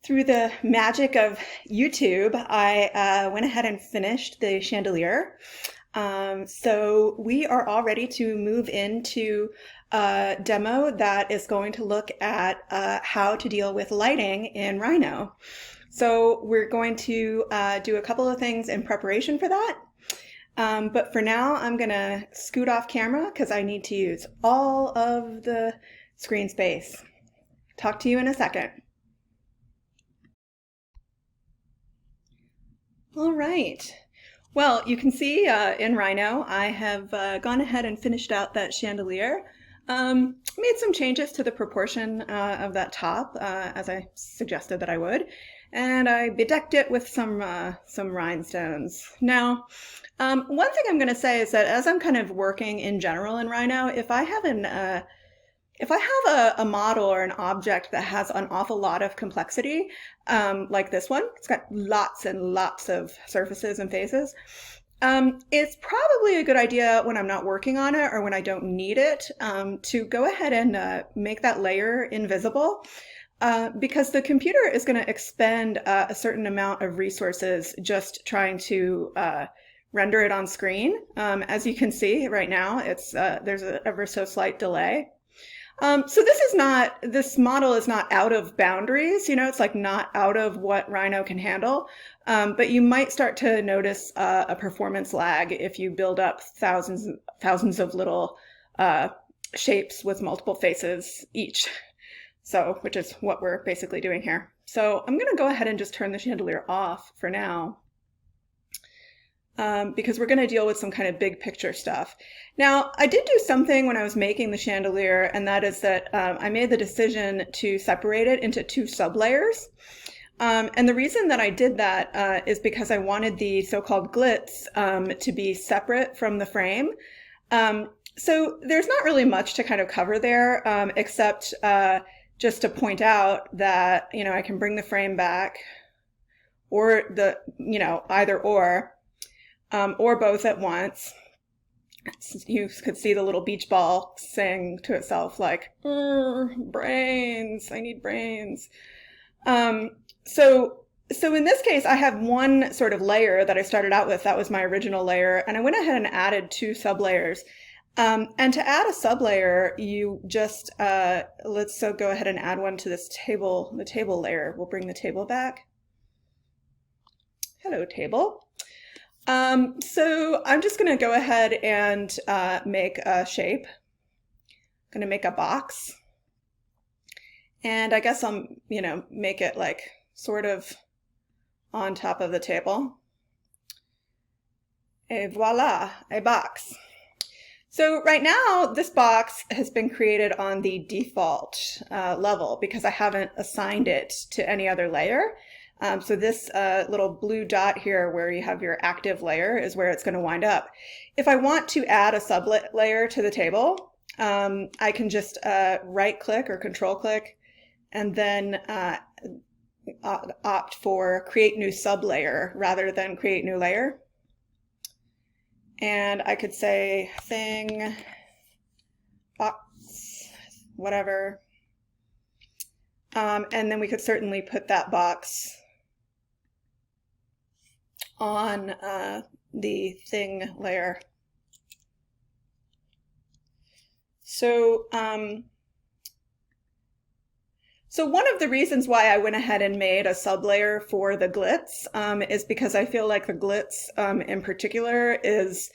Through the magic of YouTube, I went ahead and finished the chandelier. So we are all ready to move into a demo that is going to look at how to deal with lighting in Rhino. So we're going to do a couple of things in preparation for that. But for now, I'm going to scoot off camera because I need to use all of the screen space. Talk to you in a second. All right. Well, you can see in Rhino, I have gone ahead and finished out that chandelier. Made some changes to the proportion of that top, as I suggested that I would, and I bedecked it with some rhinestones. Now, one thing I'm going to say is that as I'm kind of working in general in Rhino, if I have a model or an object that has an awful lot of complexity, like this one, it's got lots and lots of surfaces and faces, it's probably a good idea when I'm not working on it or when I don't need it to go ahead and make that layer invisible. Because the computer is going to expend a certain amount of resources just trying to render it on screen. As you can see right now, there's an ever so slight delay. So this model is not out of boundaries, it's like not out of what Rhino can handle. But you might start to notice a performance lag if you build up thousands of little shapes with multiple faces each. So, which is what we're basically doing here. So I'm going to go ahead and just turn the chandelier off for now. Because we're going to deal with some kind of big picture stuff. Now, I did do something when I was making the chandelier, and that is that I made the decision to separate it into two sublayers. And the reason that I did that is because I wanted the so-called glitz to be separate from the frame. So there's not really much to kind of cover there, except just to point out that, I can bring the frame back, or either or both at once. You could see the little beach ball saying to itself like, brains, I need brains. So in this case, I have one sort of layer that I started out with. That was my original layer. And I went ahead and added two sublayers. And to add a sublayer, you just, let's go ahead and add one to this table, the table layer. We'll bring the table back. Hello, table. So I'm just going to go ahead and make a shape. I'm going to make a box. And I guess I'll, make it like sort of on top of the table. Et voila, a box. So right now, this box has been created on the default level because I haven't assigned it to any other layer. So this little blue dot here where you have your active layer is where it's going to wind up. If I want to add a sublayer to the table, I can just right click or control click and then opt for create new sublayer rather than create new layer. And I could say thing, box, whatever. And then we could certainly put that box on the thing layer. So one of the reasons why I went ahead and made a sublayer for the glitz is because I feel like the glitz in particular is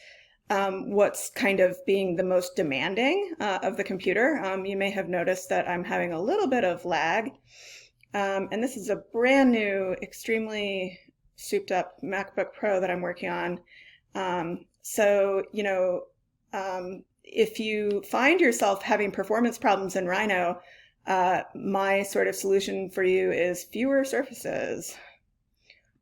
what's kind of being the most demanding of the computer. You may have noticed that I'm having a little bit of lag. And this is a brand new, extremely souped up MacBook Pro that I'm working on. If you find yourself having performance problems in Rhino, my sort of solution for you is fewer surfaces,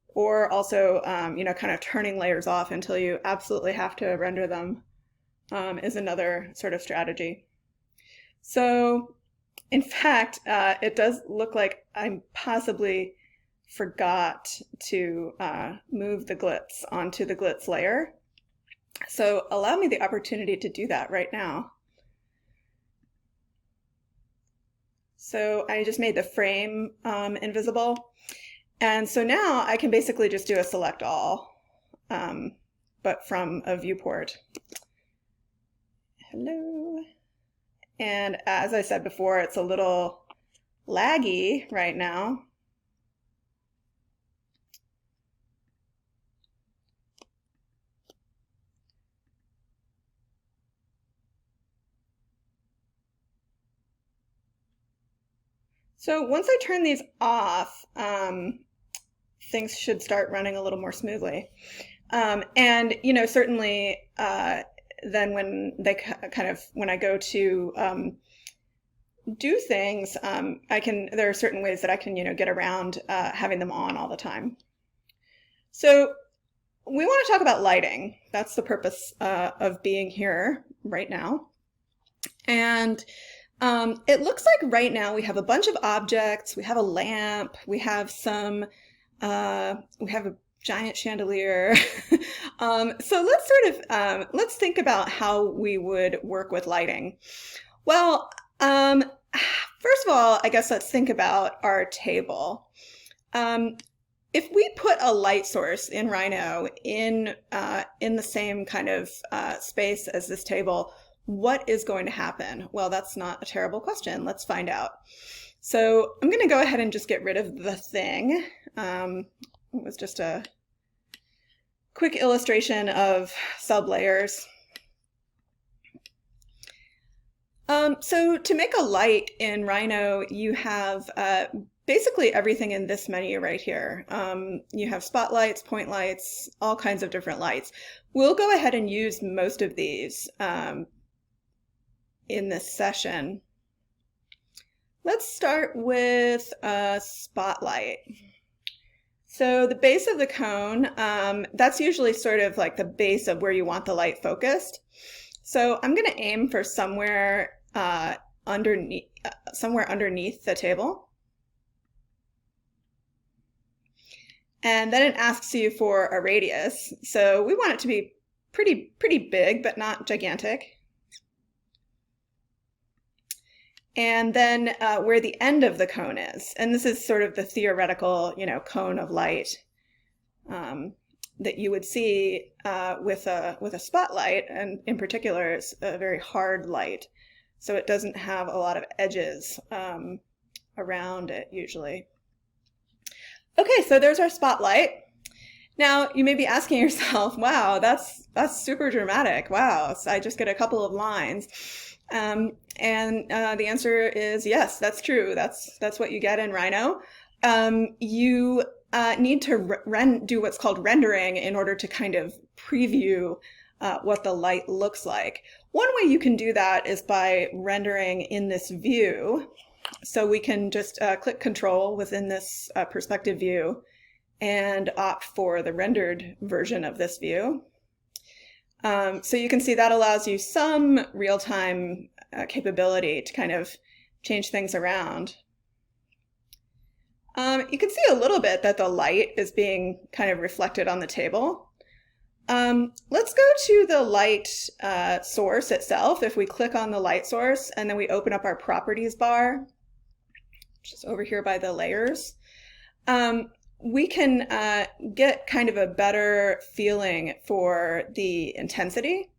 or also, kind of turning layers off until you absolutely have to render them is another sort of strategy. So, in fact, it does look like I possibly forgot to move the glitz onto the glitz layer. So allow me the opportunity to do that right now. So I just made the frame invisible. And so now I can basically just do a select all, but from a viewport. Hello. And as I said before, it's a little laggy right now. So once I turn these off, things should start running a little more smoothly. And you know, certainly then when they when I go to do things, there are certain ways that I can, you know, get around having them on all the time. So we want to talk about lighting. That's the purpose of being here right now. And it looks like right now we have a bunch of objects, we have a lamp, we have some, we have a giant chandelier. So let's think about how we would work with lighting. Well, first of all, I guess let's think about our table. If we put a light source in Rhino in the same kind of space as this table, what is going to happen? Well, that's not a terrible question. Let's find out. So I'm going to go ahead and just get rid of the thing. It was just a quick illustration of sublayers. So to make a light in Rhino, you have basically everything in this menu right here. You have spotlights, point lights, all kinds of different lights. We'll go ahead and use most of these in this session. Let's start with a spotlight. So the base of the cone, that's usually sort of like the base of where you want the light focused. So I'm going to aim for somewhere underneath the table. And then it asks you for a radius. So we want it to be pretty big, but not gigantic. And then where the end of the cone is. And this is sort of the theoretical, you know, cone of light that you would see with a spotlight, and in particular, it's a very hard light. So it doesn't have a lot of edges around it usually. Okay, so there's our spotlight. Now you may be asking yourself, wow, that's super dramatic. Wow, so I just get a couple of lines. And the answer is yes, that's true. That's what you get in Rhino. You need to do what's called rendering in order to kind of preview what the light looks like. One way you can do that is by rendering in this view. So we can just click Control within this perspective view and opt for the rendered version of this view. So you can see that allows you some real-time capability to kind of change things around. You can see a little bit that the light is being kind of reflected on the table. Let's go to the light source itself. If we click on the light source and then we open up our properties bar, which is over here by the layers, we can get kind of a better feeling for the intensity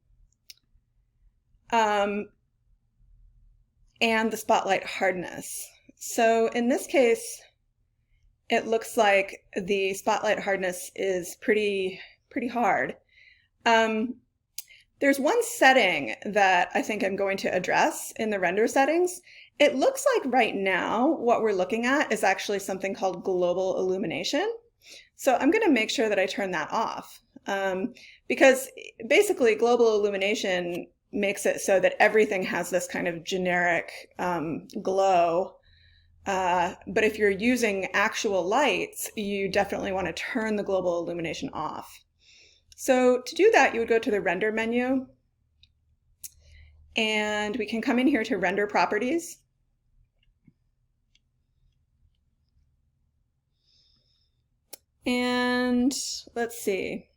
and the spotlight hardness. So in this case, it looks like the spotlight hardness is pretty hard. There's one setting that I think I'm going to address in the render settings. It looks like right now what we're looking at is actually something called global illumination. So I'm going to make sure that I turn that off because basically global illumination makes it so that everything has this kind of generic glow. But if you're using actual lights, you definitely want to turn the global illumination off. So to do that, you would go to the render menu and we can come in here to render properties. And let's see.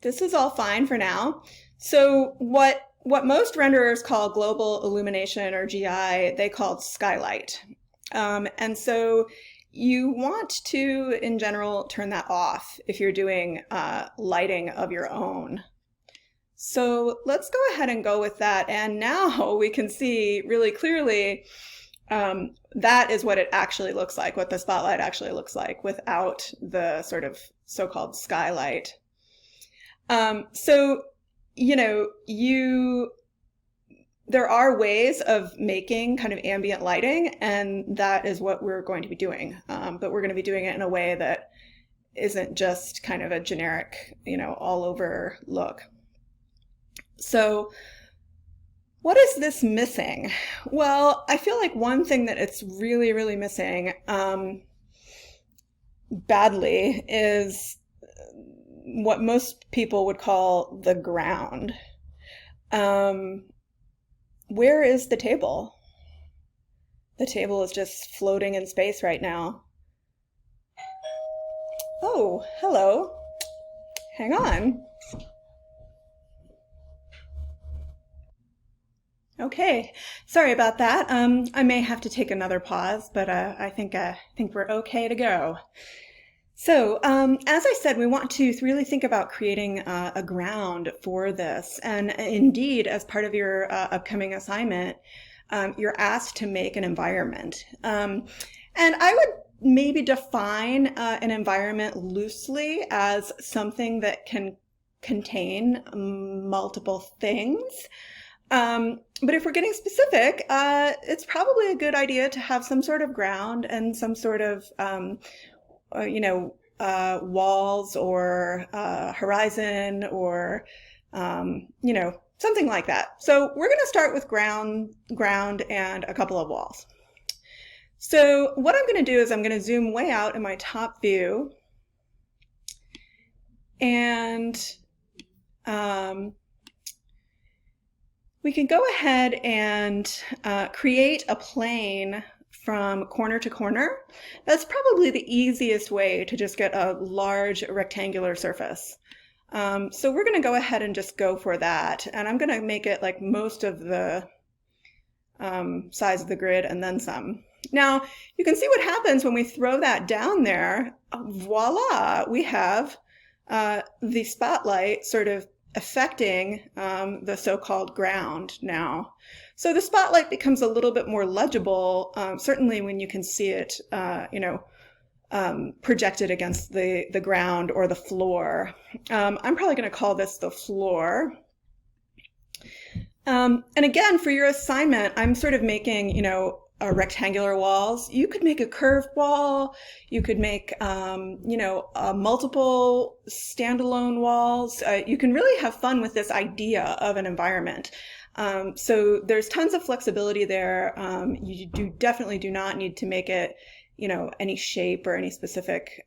This is all fine for now. So what most renderers call global illumination, or GI, they call skylight. And so you want to, in general, turn that off if you're doing lighting of your own. So let's go ahead and go with that. And now we can see really clearly that is what it actually looks like, what the spotlight actually looks like without the sort of so-called skylight. So, you know, there are ways of making kind of ambient lighting, and that is what we're going to be doing. But we're going to be doing it in a way that isn't just kind of a generic, all over look. So what is this missing? Well, I feel like one thing that it's really, really missing badly is what most people would call the ground. Where is the table? The table is just floating in space right now. Oh, hello. Hang on. Okay, sorry about that. I may have to take another pause, but I think we're okay to go. So, as I said, we want to really think about creating a ground for this. And indeed, as part of your upcoming assignment, you're asked to make an environment. And I would maybe define an environment loosely as something that can contain multiple things. But if we're getting specific, it's probably a good idea to have some sort of ground and some sort of walls or horizon or, something like that. So we're going to start with ground and a couple of walls. So what I'm going to do is I'm going to zoom way out in my top view, and we can go ahead and create a plane from corner to corner. That's probably the easiest way to just get a large rectangular surface. So we're going to go ahead and just go for that. And I'm going to make it like most of the size of the grid and then some. Now, you can see what happens when we throw that down there. Voila, we have the spotlight sort of affecting the so-called ground now. So the spotlight becomes a little bit more legible, certainly when you can see it, projected against the ground or the floor. I'm probably going to call this the floor. And again, for your assignment, I'm sort of making, rectangular walls. You could make a curved wall. You could make, multiple standalone walls. You can really have fun with this idea of an environment. So there's tons of flexibility there. You definitely do not need to make it, any shape or any specific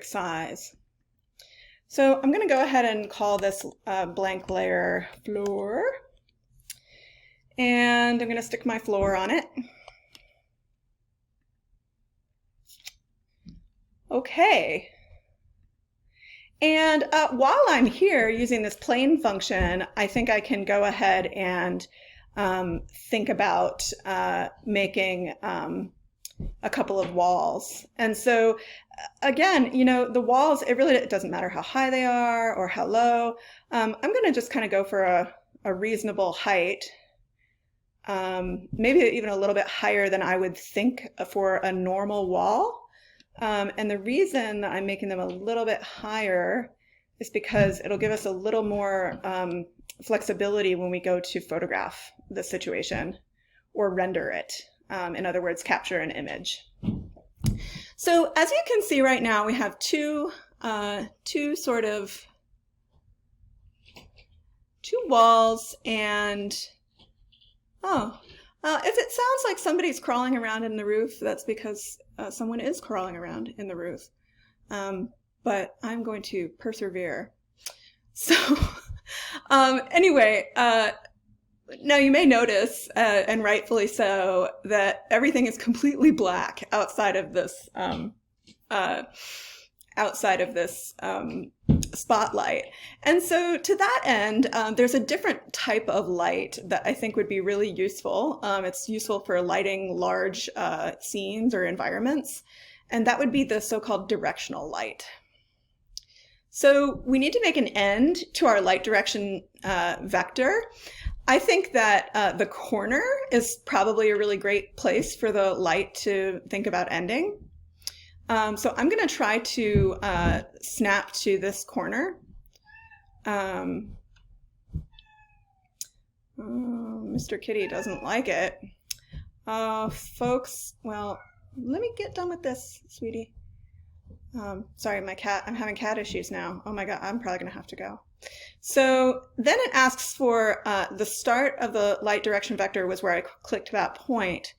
size. So I'm going to go ahead and call this blank layer floor. And I'm going to stick my floor on it. Okay. And while I'm here using this plane function, I think I can go ahead and think about making a couple of walls. And so again, the walls, it doesn't matter how high they are or how low. I'm going to just kind of go for a reasonable height. Maybe even a little bit higher than I would think for a normal wall. And the reason that I'm making them a little bit higher is because it'll give us a little more flexibility when we go to photograph the situation or render it. In other words, capture an image. So as you can see right now, we have two walls, and if it sounds like somebody's crawling around in the roof, that's because someone is crawling around in the roof. But I'm going to persevere. So anyway, now you may notice, and rightfully so, that everything is completely black outside of this spotlight. And so to that end, there's a different type of light that I think would be really useful. It's useful for lighting large scenes or environments, and that would be the so-called directional light. So we need to make an end to our light direction vector. I think that the corner is probably a really great place for the light to think about ending. So I'm going to try to snap to this corner. Mr. Kitty doesn't like it. Folks, well, let me get done with this, sweetie. Sorry, my cat, I'm having cat issues now. Oh my God, I'm probably going to have to go. So then it asks for the start of the light direction vector was where I clicked that point.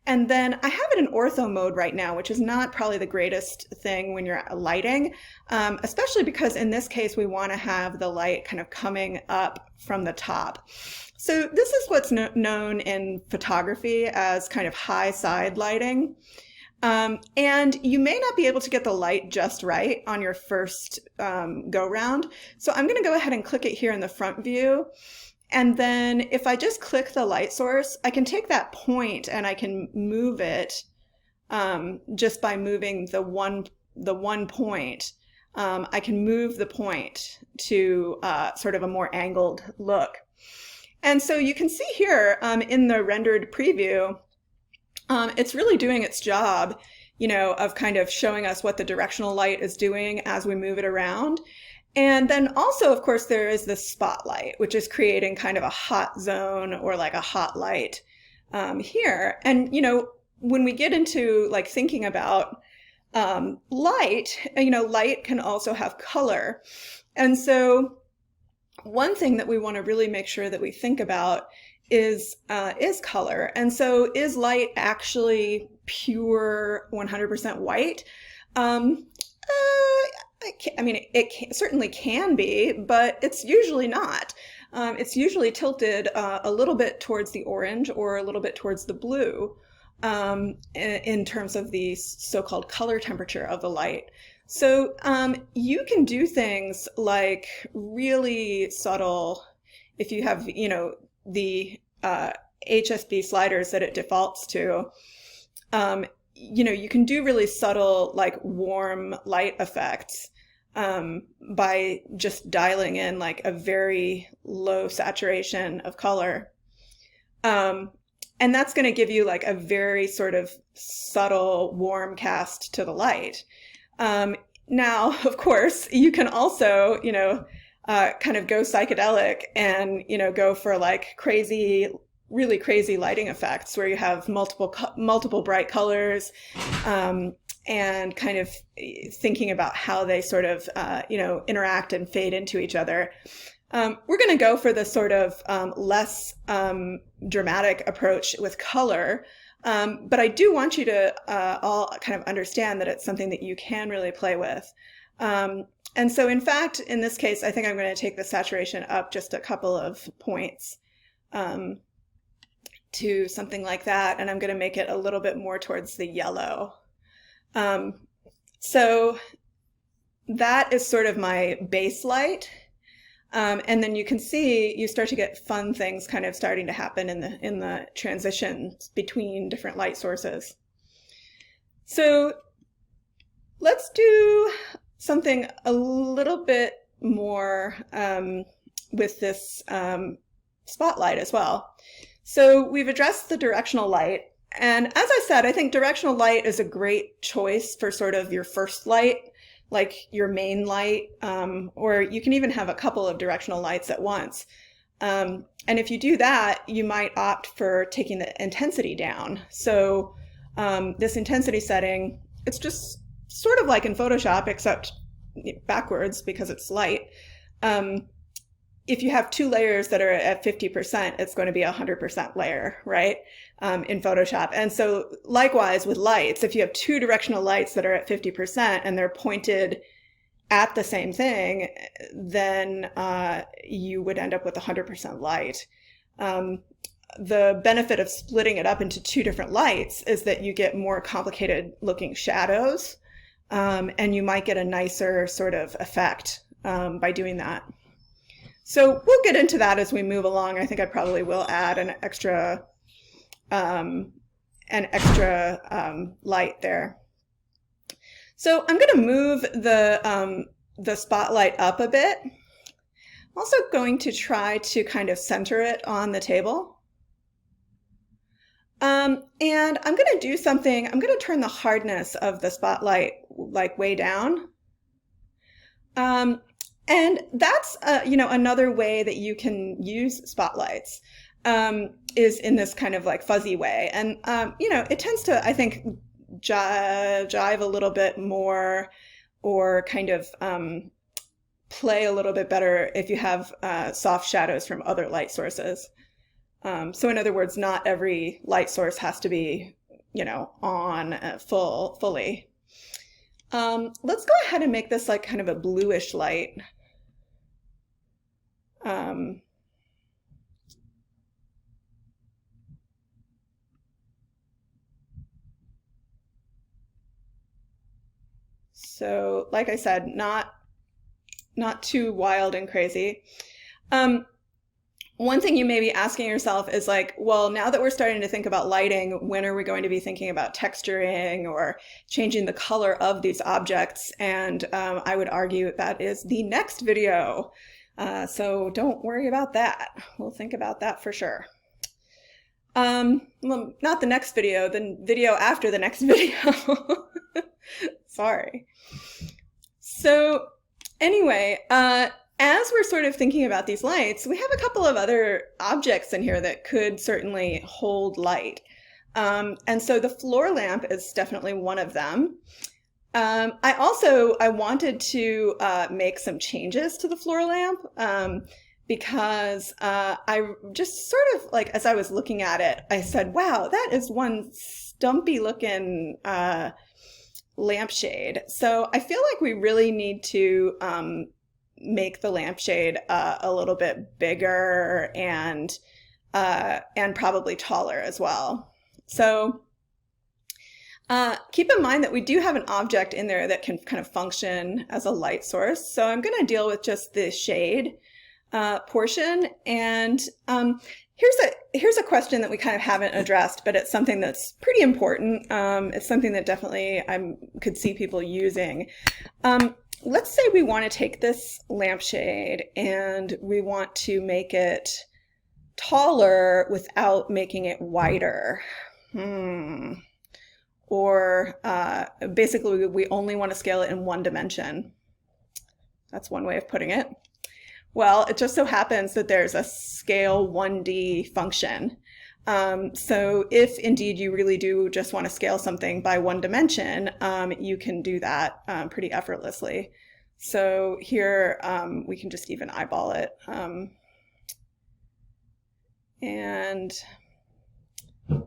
And then I have it in ortho mode right now, which is not probably the greatest thing when you're lighting, especially because in this case, we want to have the light kind of coming up from the top. So this is what's known in photography as kind of high side lighting. And you may not be able to get the light just right on your first go round. So I'm going to go ahead and click it here in the front view. And then if I just click the light source, I can take that point and I can move it just by moving the one point. I can move the point to sort of a more angled look. And so you can see here in the rendered preview, it's really doing its job, you know, of kind of showing us what the directional light is doing as we move it around. And then also, of course, there is the spotlight, which is creating kind of a hot zone or like a hot light here. And, you know, when we get into like thinking about light, you know, light can also have color. And so one thing that we want to really make sure that we think about is color. And so is light actually pure 100% white? I mean, it certainly can be, but it's usually not. It's usually tilted a little bit towards the orange or a little bit towards the blue in terms of the so-called color temperature of the light. So you can do things like really subtle, if you have, you know, the HSB sliders that it defaults to, you know, you can do really subtle, like warm light effects by just dialing in like a very low saturation of color. And that's going to give you like a very sort of subtle warm cast to the light. Now, of course, you can also, you know, kind of go psychedelic and, you know, go for like crazy, really crazy lighting effects where you have multiple bright colors, and kind of thinking about how they sort of, you know, interact and fade into each other. We're going to go for the sort of less dramatic approach with color. But I do want you to all kind of understand that it's something that you can really play with. And so in fact, in this case, I think I'm going to take the saturation up just a couple of points to something like that. And I'm going to make it a little bit more towards the yellow. So that is sort of my base light. And then you can see you start to get fun things kind of starting to happen in the transitions between different light sources. So let's do something a little bit more with this spotlight as well. So we've addressed the directional light. And as I said, I think directional light is a great choice for sort of your first light, like your main light, or you can even have a couple of directional lights at once. And if you do that, you might opt for taking the intensity down. So this intensity setting, it's just sort of like in Photoshop, except backwards because it's light. If you have two layers that are at 50%, it's going to be a 100% layer, right, in Photoshop. And so likewise with lights, if you have two directional lights that are at 50% and they're pointed at the same thing, then you would end up with 100% light. The benefit of splitting it up into two different lights is that you get more complicated looking shadows, and you might get a nicer sort of effect by doing that. So we'll get into that as we move along. I think I probably will add an extra light there. So I'm going to move the spotlight up a bit. I'm also going to try to kind of center it on the table. And I'm going to do something. I'm going to turn the hardness of the spotlight like way down. And that's, another way that you can use spotlights, is in this kind of like fuzzy way. And, it tends to, I think, jive a little bit more, or kind of play a little bit better if you have soft shadows from other light sources. So in other words, not every light source has to be, on fully. Let's go ahead and make this like kind of a bluish light. So like I said, not too wild and crazy. One thing you may be asking yourself is like, well, now that we're starting to think about lighting, when are we going to be thinking about texturing or changing the color of these objects? And I would argue that is the next video. So don't worry about that. We'll think about that for sure. Well, not the next video, the video after the next video. Sorry. So anyway, as we're sort of thinking about these lights, we have a couple of other objects in here that could certainly hold light. And so the floor lamp is definitely one of them. I wanted to make some changes to the floor lamp because I just sort of like, as I was looking at it, I said, wow, that is one stumpy looking lampshade. So I feel like we really need to make the lampshade a little bit bigger and probably taller as well. So keep in mind that we do have an object in there that can kind of function as a light source. So I'm going to deal with just the shade portion. And here's a question that we kind of haven't addressed, but it's something that's pretty important. It's something that definitely I could see people using. Let's say we want to take this lampshade and we want to make it taller without making it wider. Or basically we only want to scale it in one dimension. That's one way of putting it. Well, it just so happens that there's a scale 1D function. So if indeed you really do just want to scale something by one dimension, you can do that pretty effortlessly. So here we can just even eyeball it. And I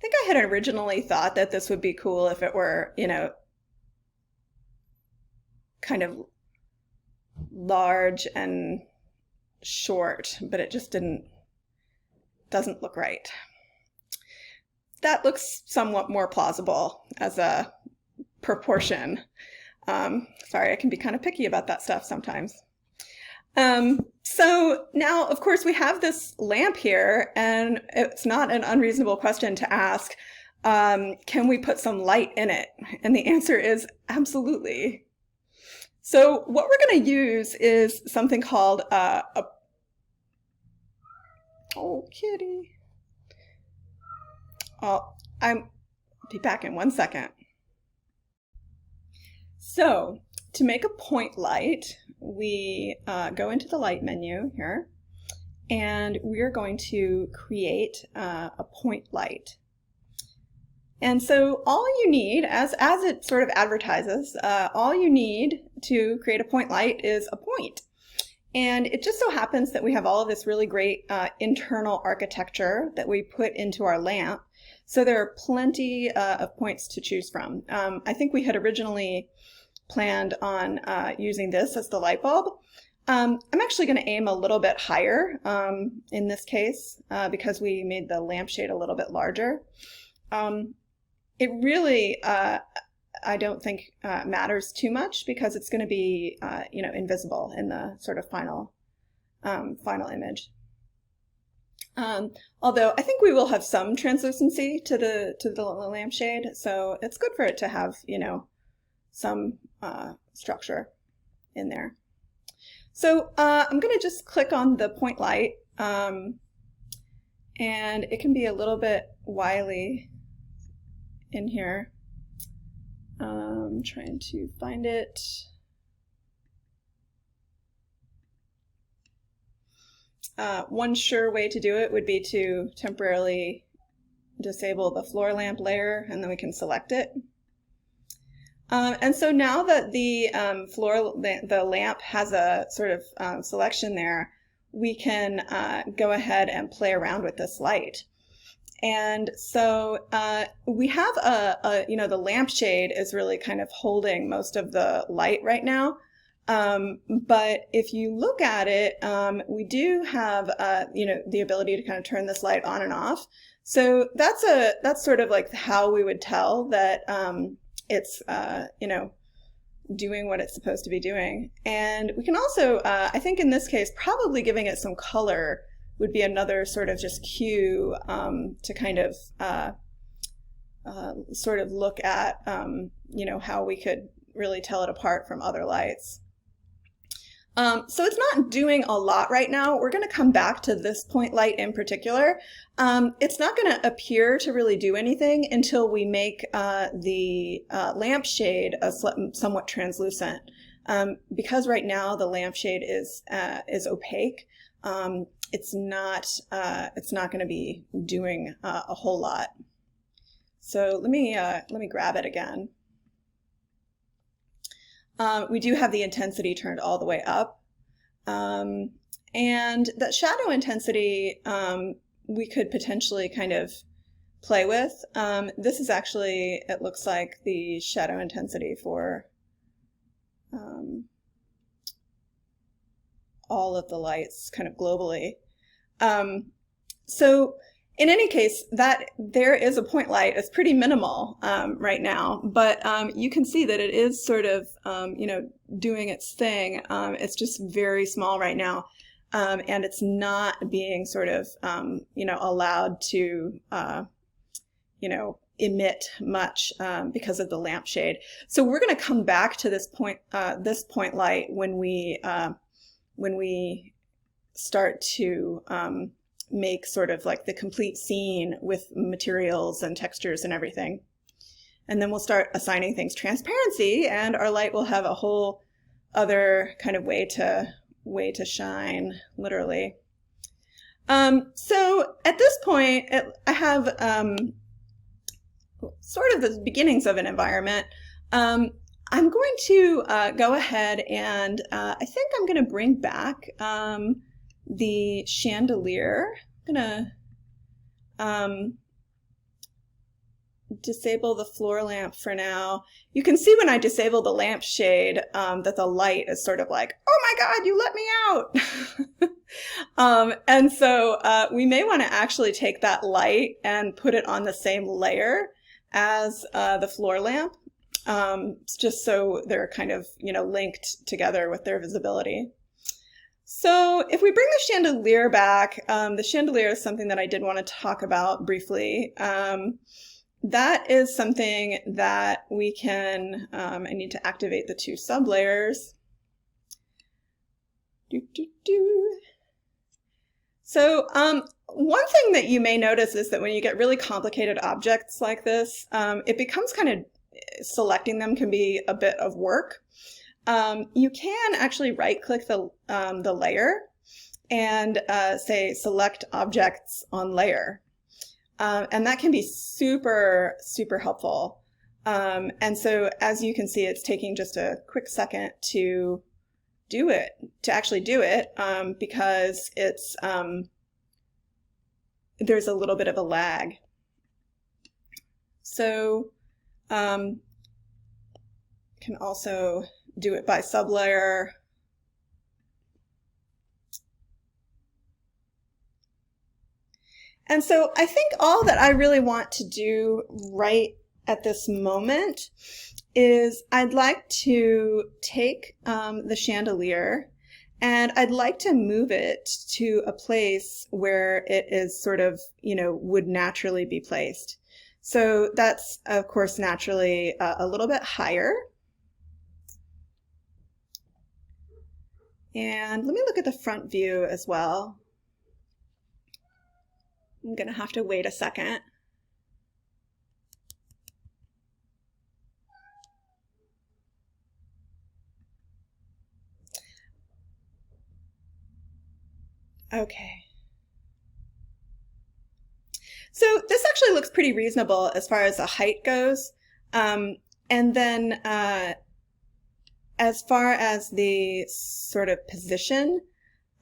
think I had originally thought that this would be cool if it were, kind of large and short, but it just doesn't look right. That looks somewhat more plausible as a proportion. Sorry, I can be kind of picky about that stuff sometimes. So now, of course, we have this lamp here, and it's not an unreasonable question to ask, can we put some light in it? And the answer is absolutely. So what we're going to use is something called oh, kitty. I'll be back in 1 second. So to make a point light, we go into the light menu here, and we're going to create a point light. And so all you need, as it sort of advertises, all you need to create a point light is a point. And it just so happens that we have all of this really great internal architecture that we put into our lamp. So there are plenty of points to choose from. I think we had originally planned on using this as the light bulb. I'm actually going to aim a little bit higher in this case because we made the lampshade a little bit larger. It really, I don't think matters too much because it's going to be, invisible in the sort of final image. Although I think we will have some translucency to the lampshade, so it's good for it to have, some structure in there. So I'm going to just click on the point light, and it can be a little bit wily in here. I'm trying to find it. One sure way to do it would be to temporarily disable the floor lamp layer, and then we can select it. And so now that the the lamp has a sort of selection there, we can go ahead and play around with this light. And so we have the lampshade is really kind of holding most of the light right now. But if you look at it, we do have, the ability to kind of turn this light on and off. So that's sort of like how we would tell that it's, doing what it's supposed to be doing. And we can also, I think in this case, probably giving it some color would be another sort of just cue to kind of sort of look at, how we could really tell it apart from other lights. So it's not doing a lot right now. We're going to come back to this point light in particular. It's not going to appear to really do anything until we make the lampshade somewhat translucent. Because right now the lampshade is opaque. It's not going to be doing a whole lot. So let me grab it again. We do have the intensity turned all the way up. And that shadow intensity we could potentially kind of play with. This is actually, it looks like the shadow intensity for all of the lights kind of globally. So in any case, that there is a point light. It's pretty minimal right now, but you can see that it is sort of, doing its thing. It's just very small right now, and it's not being sort of, allowed to, emit much because of the lampshade. So we're going to come back to this point light when we start to make sort of like the complete scene with materials and textures and everything. And then we'll start assigning things transparency, and our light will have a whole other kind of way to shine, literally. So at this point, I have sort of the beginnings of an environment. I'm going to go ahead and I think I'm going to bring back the chandelier. I'm gonna disable the floor lamp for now. You can see when I disable the lampshade that the light is sort of like, oh my God, you let me out. And so we may want to actually take that light and put it on the same layer as the floor lamp, just so they're kind of, linked together with their visibility. So if we bring the chandelier back, the chandelier is something that I did want to talk about briefly. That is something that we can, I need to activate the two sublayers. So one thing that you may notice is that when you get really complicated objects like this, it becomes kind of, selecting them can be a bit of work. You can actually right-click the layer and say select objects on layer. And that can be super, super helpful. And so as you can see, it's taking just a quick second to actually do it, because it's, there's a little bit of a lag. So can also do it by sublayer. And so I think all that I really want to do right at this moment is I'd like to take the chandelier and I'd like to move it to a place where it is sort of, would naturally be placed. So that's, of course, naturally a little bit higher. And let me look at the front view as well. I'm going to have to wait a second. Okay. So this actually looks pretty reasonable as far as the height goes. And then as far as the sort of position,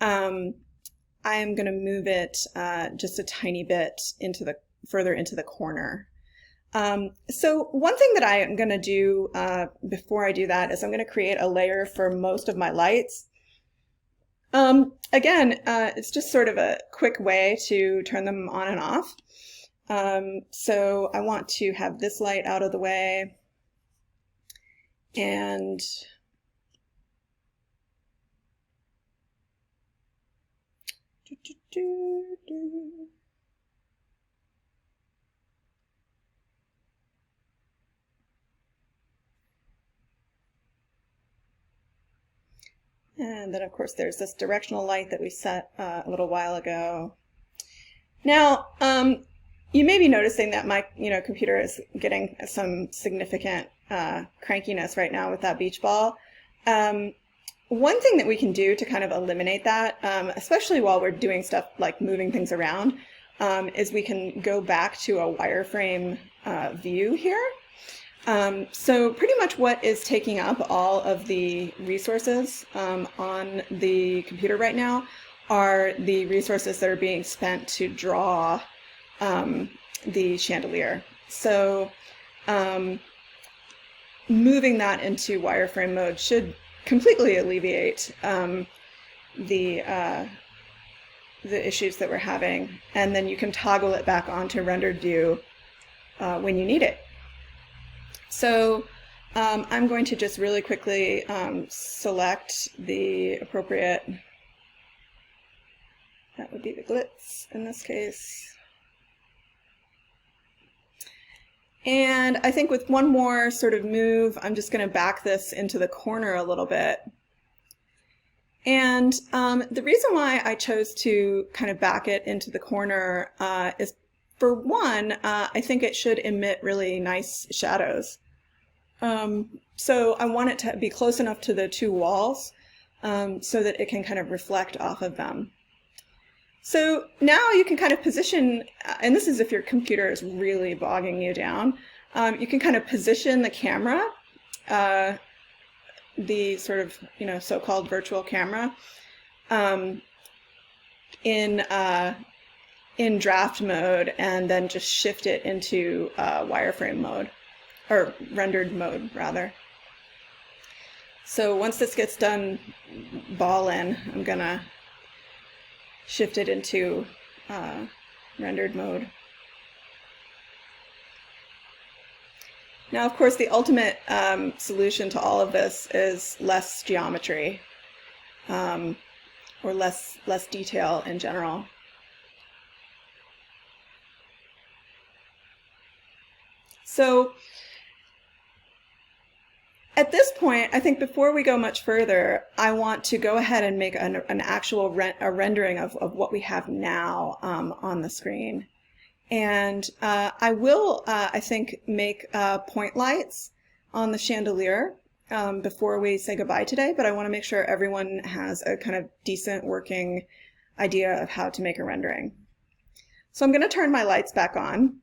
I am going to move it just a tiny bit further into the corner. So one thing that I am going to do before I do that is I'm going to create a layer for most of my lights. Again, it's just sort of a quick way to turn them on and off. So I want to have this light out of the way, and and then, of course, there's this directional light that we set a little while ago. Now, you may be noticing that my computer is getting some significant crankiness right now with that beach ball. One thing that we can do to kind of eliminate that, especially while we're doing stuff like moving things around, is we can go back to a wireframe view here. So pretty much what is taking up all of the resources on the computer right now are the resources that are being spent to draw the chandelier. So moving that into wireframe mode should completely alleviate the issues that we're having, and then you can toggle it back onto rendered view when you need it. So I'm going to just really quickly select the appropriate, that would be the glitz in this case. And I think with one more sort of move, I'm just going to back this into the corner a little bit. And the reason why I chose to kind of back it into the corner is, for one, I think it should emit really nice shadows. So I want it to be close enough to the two walls so that it can kind of reflect off of them. So now you can kind of position, and this is if your computer is really bogging you down, you can kind of position the camera, the sort of, so-called virtual camera, in draft mode, and then just shift it into wireframe mode, or rendered mode, rather. So once this gets done ballin', I'm gonna shift it into rendered mode. Now, of course, the ultimate solution to all of this is less geometry, or less detail in general. So at this point, I think before we go much further, I want to go ahead and make an actual rendering of what we have now on the screen. And I will, I think, make point lights on the chandelier before we say goodbye today, but I want to make sure everyone has a kind of decent working idea of how to make a rendering. So I'm going to turn my lights back on.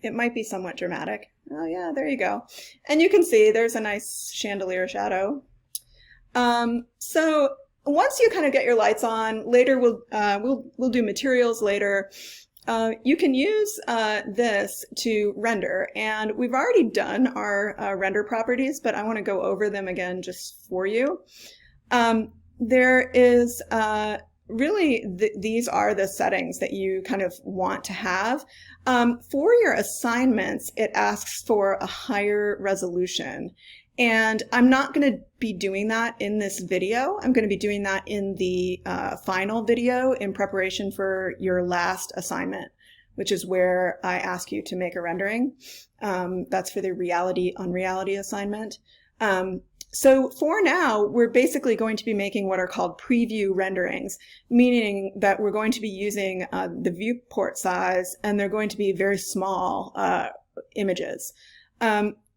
It might be somewhat dramatic. Oh yeah, there you go. And you can see there's a nice chandelier shadow. So once you kind of get your lights on, later we'll do materials later. You can use this to render, and we've already done our render properties, but I want to go over them again just for you. There is really these are the settings that you kind of want to have. For your assignments, it asks for a higher resolution. And I'm not going to be doing that in this video. I'm going to be doing that in the final video in preparation for your last assignment, which is where I ask you to make a rendering. That's for the reality unreality assignment. So for now, we're basically going to be making what are called preview renderings, meaning that we're going to be using the viewport size, and they're going to be very small images.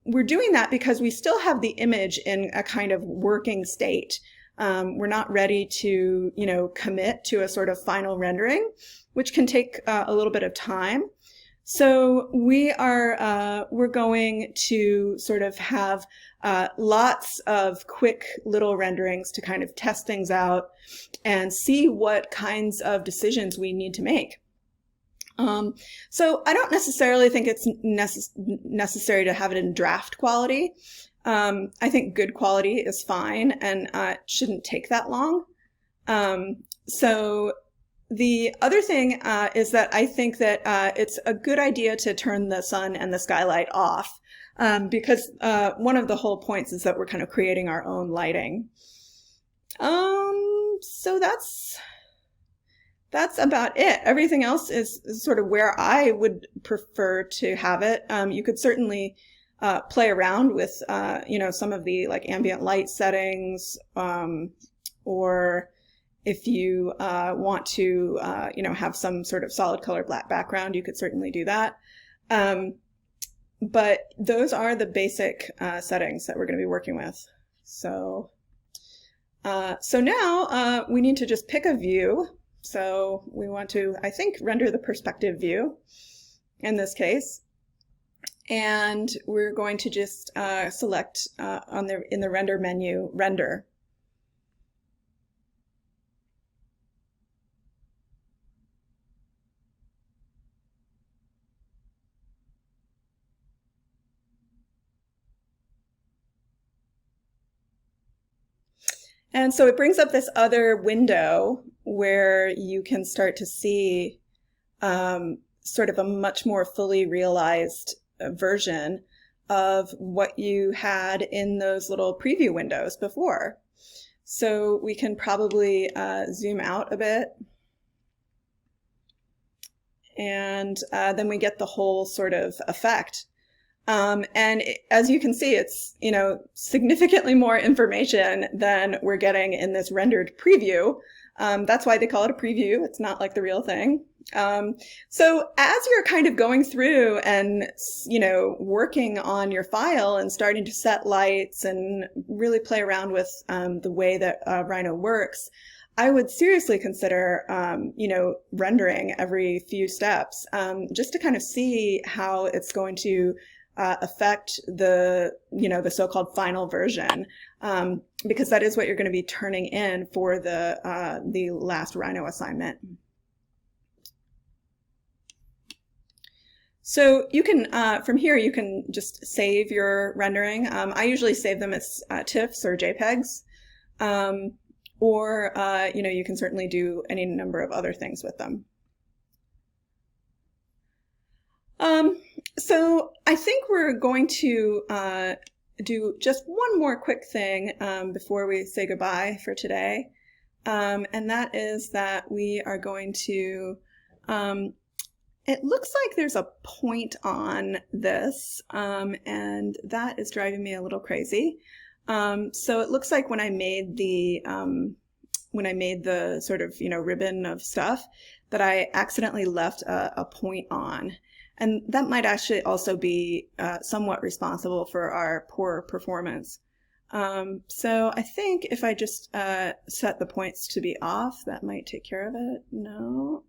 We're doing that because we still have the image in a kind of working state. We're not ready to, commit to a sort of final rendering, which can take a little bit of time. So we're going to sort of have lots of quick little renderings to kind of test things out and see what kinds of decisions we need to make. So I don't necessarily think it's necessary to have it in draft quality. I think good quality is fine, and it shouldn't take that long. So the other thing is that I think that it's a good idea to turn the sun and the skylight off, because one of the whole points is that we're kind of creating our own lighting. So that's about it. Everything else is sort of where I would prefer to have it. You could certainly play around with, some of the like ambient light settings, or if you want to, have some sort of solid color black background, you could certainly do that. But those are the basic settings that we're going to be working with. So now we need to just pick a view. So we want to, I think, render the perspective view in this case. And we're going to just select in the render menu, render. And so it brings up this other window where you can start to see sort of a much more fully realized version of what you had in those little preview windows before. So we can probably zoom out a bit. And then we get the whole sort of effect. As you can see, it's, significantly more information than we're getting in this rendered preview. That's why they call it a preview. It's not like the real thing. So as you're kind of going through and, working on your file and starting to set lights and really play around with the way that Rhino works, I would seriously consider, rendering every few steps, just to kind of see how it's going to affect the so-called final version, because that is what you're going to be turning in for the last Rhino assignment. So you can, from here, you can just save your rendering. I usually save them as TIFFs or JPEGs, or you can certainly do any number of other things with them. So I think we're going to do just one more quick thing before we say goodbye for today, and that is that we are going to, it looks like there's a point on this, and that is driving me a little crazy. So it looks like when I made the sort of, ribbon of stuff, that I accidentally left a point on. And that might actually also be somewhat responsible for our poor performance. So I think if I just set the points to be off, that might take care of it. No.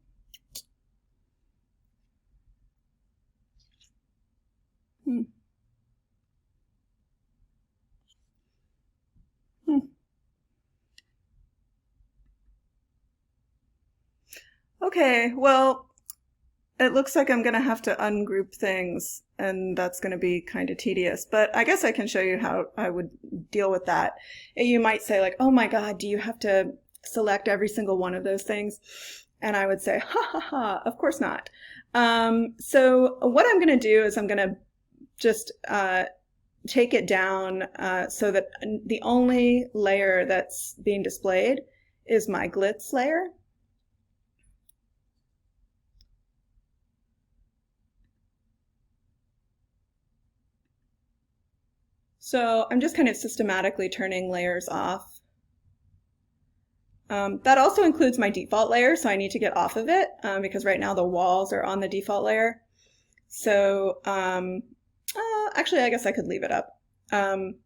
Okay, well, it looks like I'm going to have to ungroup things, and that's going to be kind of tedious, but I guess I can show you how I would deal with that. You might say like, oh my God, do you have to select every single one of those things, and I would say, ha ha ha, of course not. So what I'm going to do is I'm going to just take it down so that the only layer that's being displayed is my glitz layer. So I'm just kind of systematically turning layers off. That also includes my default layer, so I need to get off of it because right now the walls are on the default layer. So actually, I guess I could leave it up. And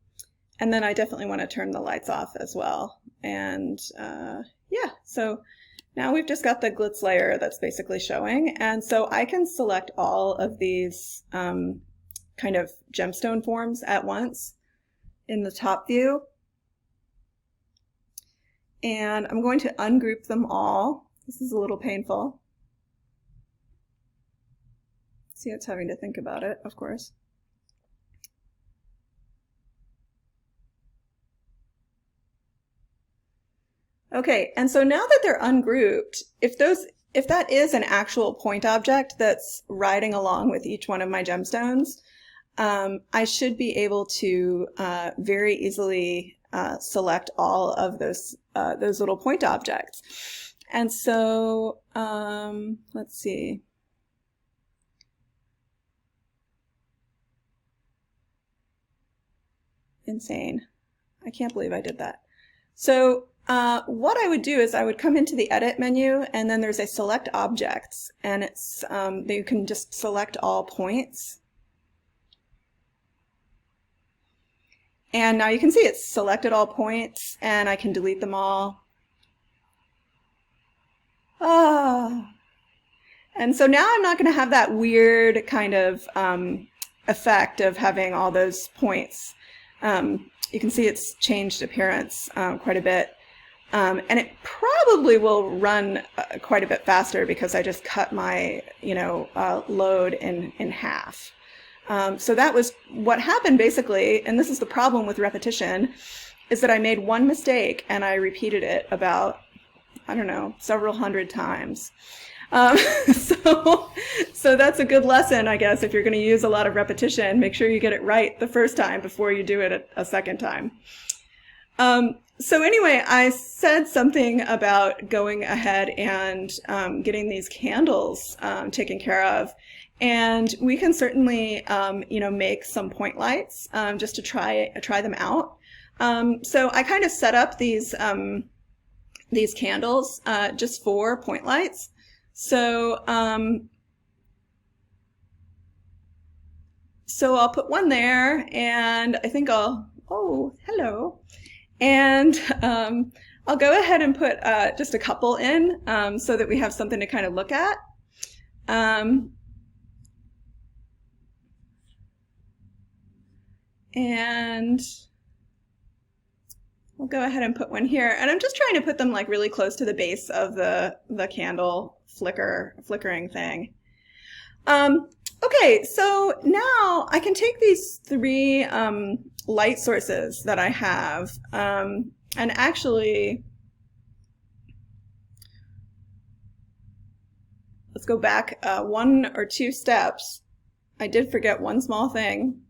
then I definitely want to turn the lights off as well. And yeah, so now we've just got the glitz layer that's basically showing. And so I can select all of these kind of gemstone forms at once in the top view. And I'm going to ungroup them all. This is a little painful. See, it's having to think about it, of course. Okay, and so now that they're ungrouped, if that is an actual point object that's riding along with each one of my gemstones, I should be able to very easily select all of those little point objects. And so let's see. Insane. I can't believe I did that. So what I would do is I would come into the edit menu, and then there's a select objects, and it's you can just select all points. And now you can see it's selected all points, and I can delete them all. And so now I'm not going to have that weird kind of effect of having all those points. You can see it's changed appearance quite a bit. And it probably will run quite a bit faster because I just cut my load in half. So that was what happened basically, and this is the problem with repetition, is that I made one mistake and I repeated it about, I don't know, several hundred times. So that's a good lesson, I guess, if you're going to use a lot of repetition. Make sure you get it right the first time before you do it a second time. So anyway, I said something about going ahead and getting these candles taken care of. And we can certainly, make some point lights just to try them out. So I kind of set up these candles just for point lights. So I'll put one there, and I think oh, hello. And I'll go ahead and put just a couple in so that we have something to kind of look at. And I'll go ahead and put one here. And I'm just trying to put them like really close to the base of the candle flickering thing. Okay, so now I can take these three light sources that I have and actually, let's go back one or two steps. I did forget one small thing.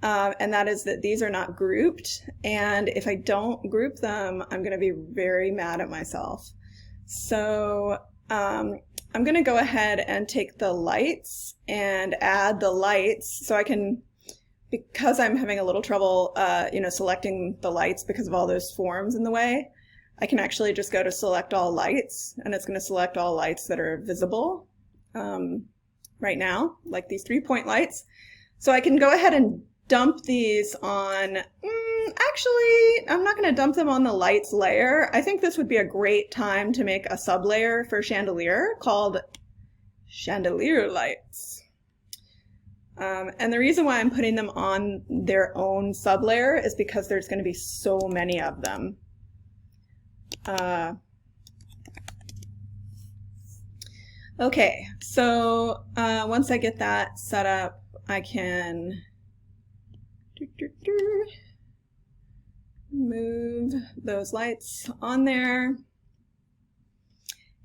And that is that these are not grouped, and if I don't group them, I'm going to be very mad at myself. So I'm going to go ahead and take the lights and add the lights, so I can, because I'm having a little trouble selecting the lights because of all those forms in the way, I can actually just go to select all lights, and it's going to select all lights that are visible right now, like these 3-point lights. So I can go ahead and dump these on, actually, I'm not going to dump them on the lights layer. I think this would be a great time to make a sublayer for Chandelier called Chandelier Lights. And the reason why I'm putting them on their own sublayer is because there's going to be so many of them. Okay, so once I get that set up, I can Move those lights on there.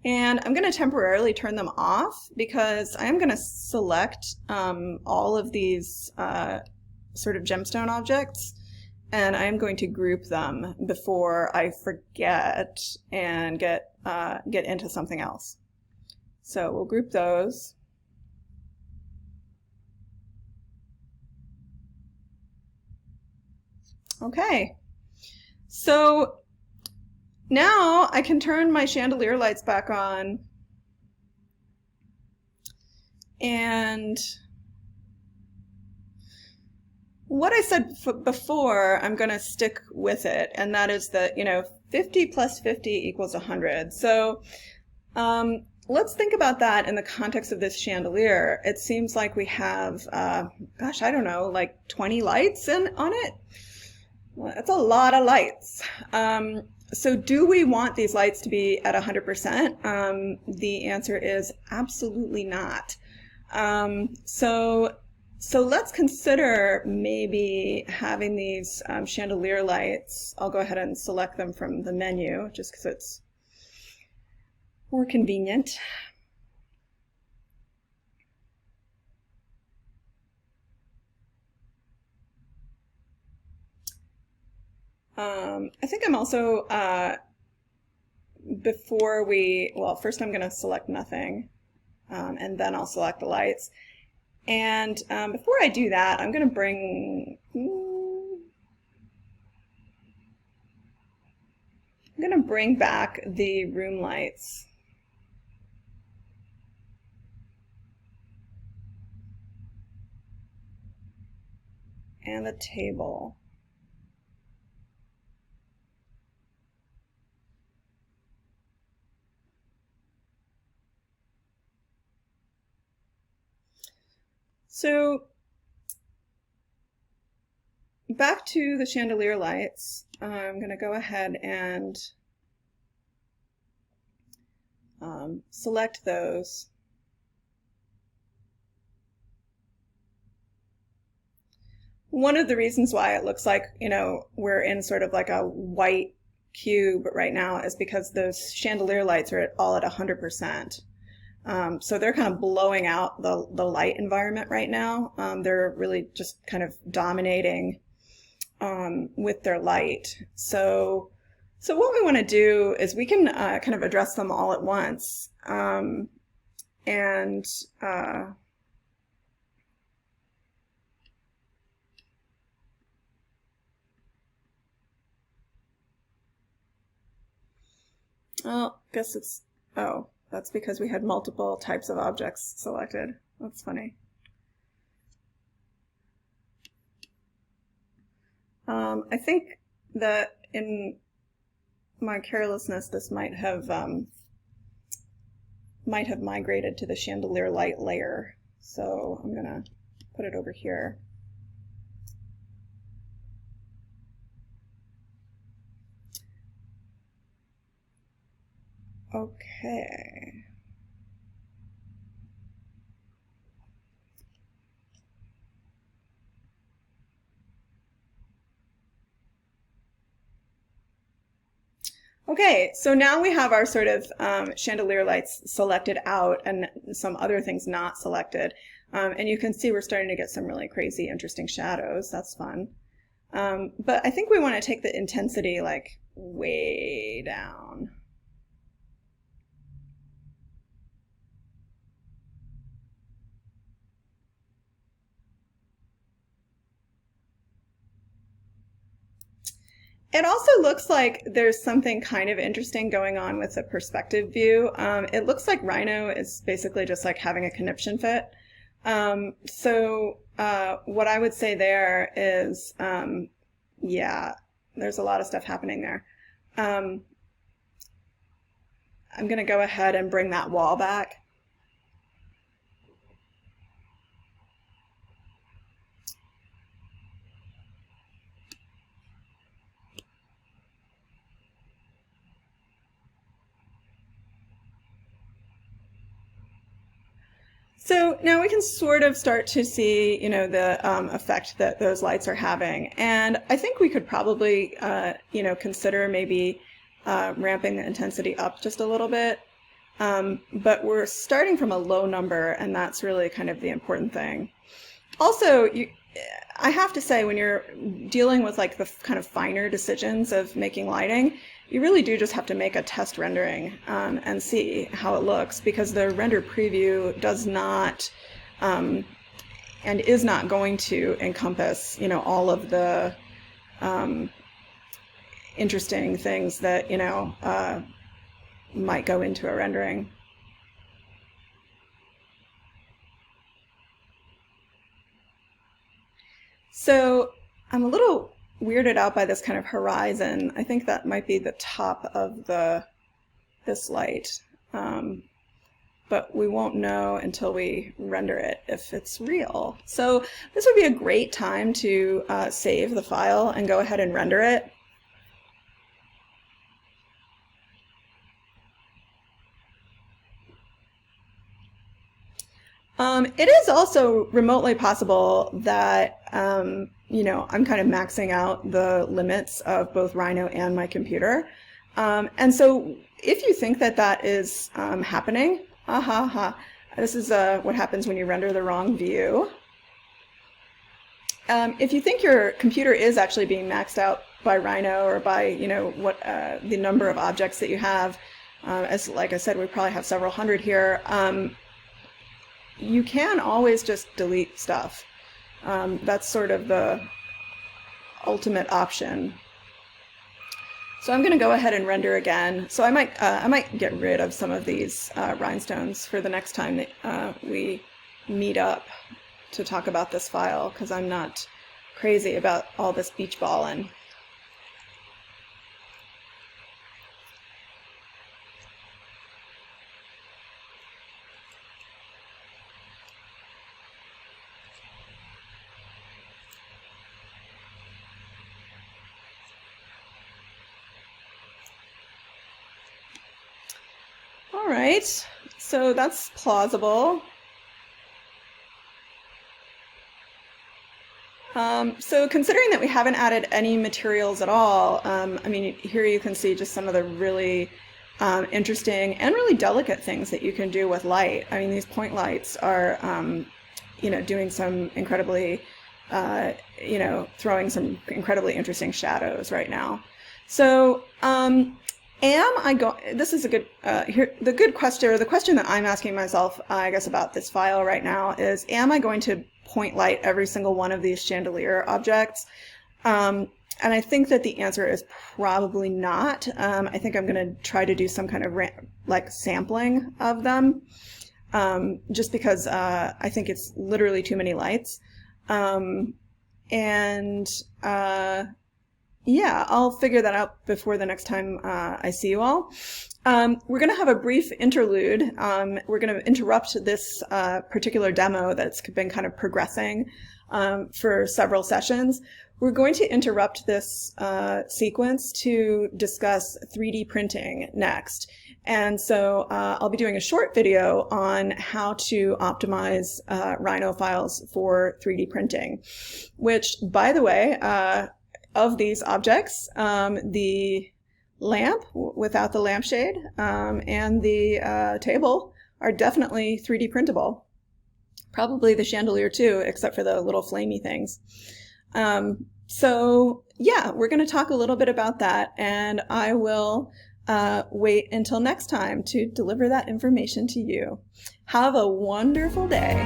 And I'm going to temporarily turn them off because I am going to select all of these sort of gemstone objects, and I am going to group them before I forget and get into something else. So we'll group those. Okay, so now I can turn my chandelier lights back on, and what I said before, I'm going to stick with it, and that is that, 50 plus 50 equals 100. So let's think about that in the context of this chandelier. It seems like we have, gosh, I don't know, like 20 lights on it. Well, that's a lot of lights. So do we want these lights to be at 100%? The answer is absolutely not. So let's consider maybe having these chandelier lights. I'll go ahead and select them from the menu just because it's more convenient. I think I'm also, first I'm going to select nothing, and then I'll select the lights. And before I do that, I'm going to bring back the room lights. And the table. So back to the chandelier lights, I'm going to go ahead and select those. One of the reasons why it looks like, we're in sort of like a white cube right now is because those chandelier lights are all at 100%. So they're kind of blowing out the light environment right now. They're really just kind of dominating with their light. So what we want to do is we can kind of address them all at once. Well, I guess it's, oh, that's because we had multiple types of objects selected. That's funny. I think that in my carelessness, this might have migrated to the chandelier light layer. So I'm gonna put it over here. Okay. Okay, so now we have our sort of chandelier lights selected out and some other things not selected. And you can see we're starting to get some really crazy, interesting shadows. That's fun. But I think we want to take the intensity like way down. It also looks like there's something kind of interesting going on with the perspective view. It looks like Rhino is basically just like having a conniption fit. What I would say there is, yeah, there's a lot of stuff happening there. I'm going to go ahead and bring that wall back. So now we can sort of start to see, the effect that those lights are having. And I think we could probably, consider maybe ramping the intensity up just a little bit. But we're starting from a low number, and that's really kind of the important thing. Also, I have to say, when you're dealing with like the kind of finer decisions of making lighting, you really do just have to make a test rendering and see how it looks, because the render preview does not and is not going to encompass, all of the interesting things that, might go into a rendering. So I'm a little weirded out by this kind of horizon. I think that might be the top of this light, but we won't know until we render it if it's real. So this would be a great time to save the file and go ahead and render it. It is also remotely possible that, I'm kind of maxing out the limits of both Rhino and my computer. And so if you think that that is happening, this is what happens when you render the wrong view. If you think your computer is actually being maxed out by Rhino or by, what the number of objects that you have, as like I said, we probably have several hundred here, you can always just delete stuff. That's sort of the ultimate option. So I'm going to go ahead and render again. So I might get rid of some of these rhinestones for the next time that we meet up to talk about this file, because I'm not crazy about all this beach balling. All right, so that's plausible. So considering that we haven't added any materials at all, I mean, here you can see just some of the really interesting and really delicate things that you can do with light. I mean, these point lights are, doing some incredibly, throwing some incredibly interesting shadows right now. So, this is a good, the good question, or the question that I'm asking myself, I guess, about this file right now is, am I going to point light every single one of these chandelier objects? And I think that the answer is probably not. I think I'm going to try to do some kind of sampling of them, just because I think it's literally too many lights. Yeah, I'll figure that out before the next time I see you all. We're going to have a brief interlude. We're going to interrupt this particular demo that's been kind of progressing for several sessions. We're going to interrupt this sequence to discuss 3D printing next. And so I'll be doing a short video on how to optimize Rhino files for 3D printing, which, by the way, of these objects, the lamp without the lampshade and the table are definitely 3D printable. Probably the chandelier too, except for the little flamey things. So yeah, we're going to talk a little bit about that, and I will wait until next time to deliver that information to you. Have a wonderful day.